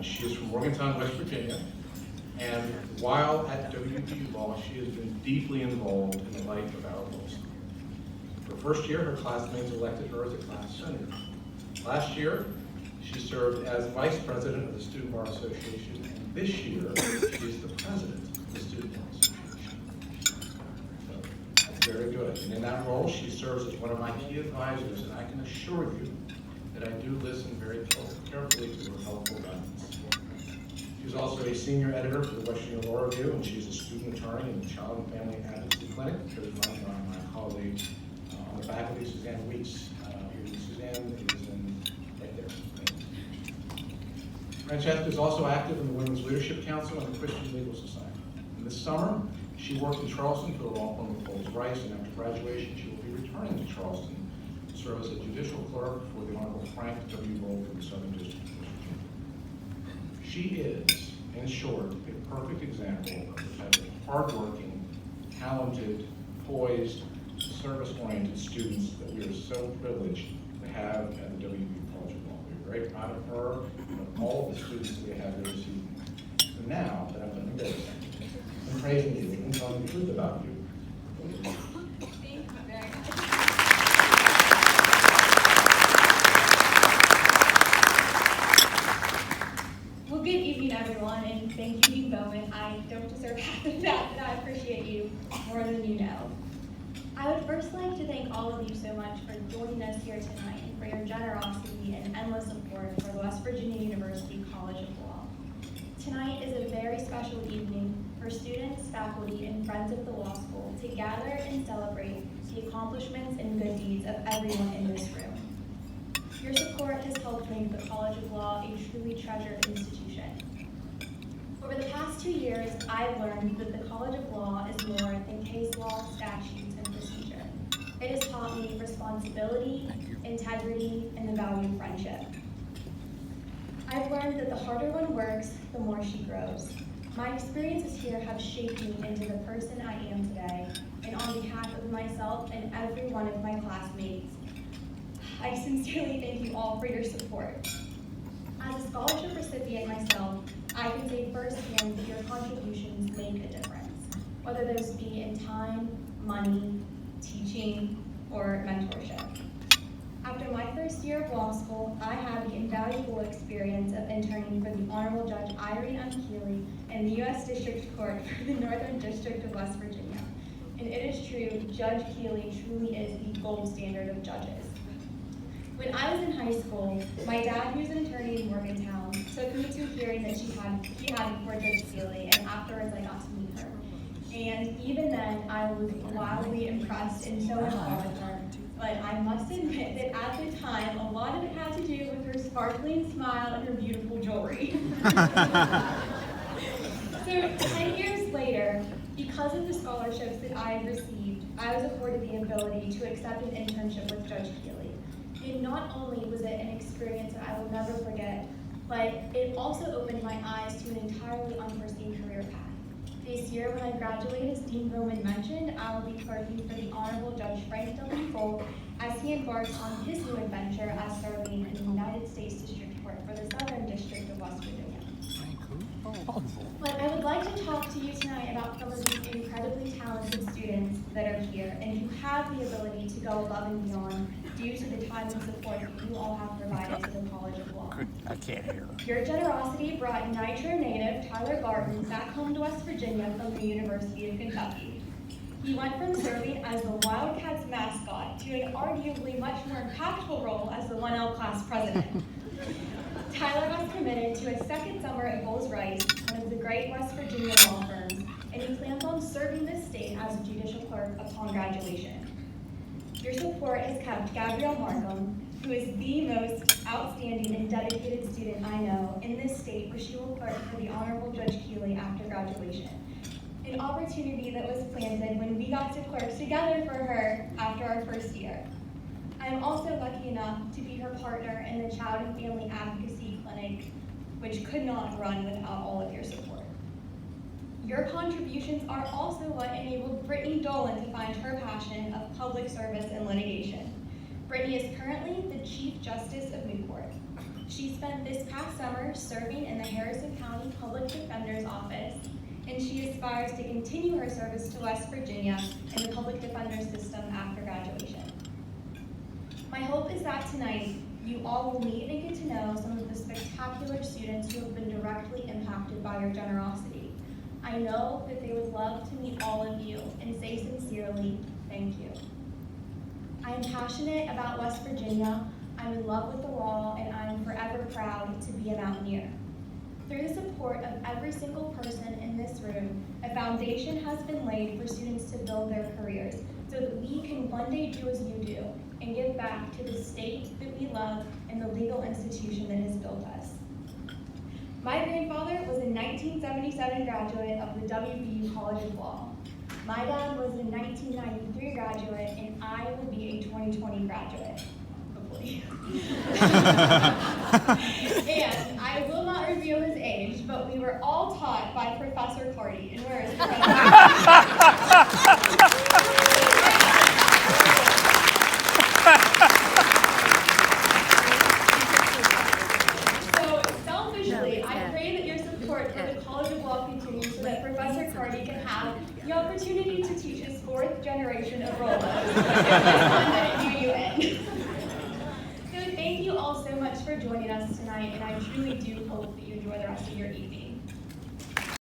She is from Morgantown, West Virginia, and while at WB Law, she has been deeply involved in the life of our law school. Her first year, her classmates elected her as a class senator. Last year, she served as vice president of the Student Bar Association, and this year, she is the president of the Student Bar Association. So, that's very good. And in that role, she serves as one of my key advisors, and I can assure you that I do listen very carefully to her helpful guidance. She's also a senior editor for the West Virginia Law Review, and she's a student attorney in the Child and Family Advocacy Clinic, which is run by my colleague on the faculty, Suzanne Weeks. Suzanne is right there. Francesca is also active in the Women's Leadership Council and the Christian Legal Society. And this summer, she worked in Charleston for the law firm of Coles Rice, and after graduation, she will be returning to Charleston to serve as a judicial clerk for the Honorable Frank W. Wolf in the Southern District of West Virginia. She is, in short, a perfect example of the type of hardworking, talented, poised, service-oriented students that we are so privileged to have at the WVU College of Law. We're very proud of her and of all of the students that we have here this evening. So now that I'm done embarrassing and praising you and telling the truth about you, Thank you very much. Well, good evening, everyone, and thank you, Dean Bowman. I don't deserve half of that, but I appreciate you more than you know. I would first like to thank all of you so much for joining us here tonight and for your generosity and endless support for the West Virginia University College of Law. Tonight is a very special evening for students, faculty, and friends of the law school to gather and celebrate the accomplishments and good deeds of everyone in this room. Your support has helped make the College of Law a truly treasured institution. Over the past 2 years, I've learned that the College of Law is more than case law, statutes, and procedure. It has taught me responsibility, integrity, and the value of friendship. I've learned that the harder one works, the more she grows. My experiences here have shaped me into the person I am today, and on behalf of myself and every one of my classmates, I sincerely thank you all for your support. As a scholarship recipient myself, I can say firsthand that your contributions make a difference, whether those be in time, money, teaching, or mentorship. After my first year of law school, I had the invaluable experience of interning for the Honorable Judge Irene M. Keeley in the U.S. District Court for the Northern District of West Virginia. And it is true, Judge Keeley truly is the gold standard of judges. When I was in high school, my dad, who's an attorney in Morgantown, took me to a hearing that he had before Judge Keeley, and afterwards I got to meet her. And even then, I was wildly impressed and so in awe with her. But I must admit that at the time, a lot of it had to do with her sparkling smile and her beautiful jewelry. So 10 years later, because of the scholarships that I had received, I was afforded the ability to accept an internship with Judge Keeley. And not only was it an experience that I will never forget, but it also opened my eyes to an entirely unforeseen career path. This year, when I graduate, as Dean Bowman mentioned, I will be clerking for the Honorable Judge Frank W. Wolf as he embarks on his new adventure as serving in the United States District Court for the Southern District of West Virginia. But I would like to talk to you tonight about some of these incredibly talented students that are here and who have the ability to go above and beyond due to the time and support that you all have provided to the College of Law. I can't hear. Your generosity brought Nitro native Tyler Garden back home to West Virginia from the University of Kentucky. He went from serving as the Wildcats mascot to an arguably much more impactful role as the 1L class president. Tyler was committed to a second summer at Coles Rice, one of the great West Virginia law firms, and he plans on serving this state as a judicial clerk upon graduation. Your support has kept Gabrielle Markham, who is the most outstanding and dedicated student I know in this state, where she will clerk for the Honorable Judge Keeley after graduation. An opportunity that was planted when we got to clerk together for her after our first year. I am also lucky enough to be her partner in the Child and Family Advocacy Clinic, which could not run without all of your support. Your contributions are also what enabled Brittany Dolan to find her passion of public service and litigation. Brittany is currently the Chief Justice of Newport. She spent this past summer serving in the Harrison County Public Defender's Office, and she aspires to continue her service to West Virginia in the public defender system after graduation. My hope is that tonight you all will meet and get to know some of the spectacular students who have been directly impacted by your generosity. I know that they would love to meet all of you and say sincerely, thank you. I am passionate about West Virginia, I'm in love with the wall, and I am forever proud to be a Mountaineer. Through the support of every single person in this room, a foundation has been laid for students to build their careers so that we can one day do as you do and give back to the state that we love and the legal institution that has built us. My grandfather was a 1977 graduate of the WVU College of Law. My dad was a 1993 graduate, and I will be a 2020 graduate, hopefully. And I will not reveal his age, but we were all taught by Professor Carty. And where is So selfishly, I pray that your support for the College of Law continues so that Professor Carty can have the opportunity to teach his fourth generation of Rolos at UUN. So thank you all so much for joining us tonight, and I truly do hope that you enjoy the rest of your evening.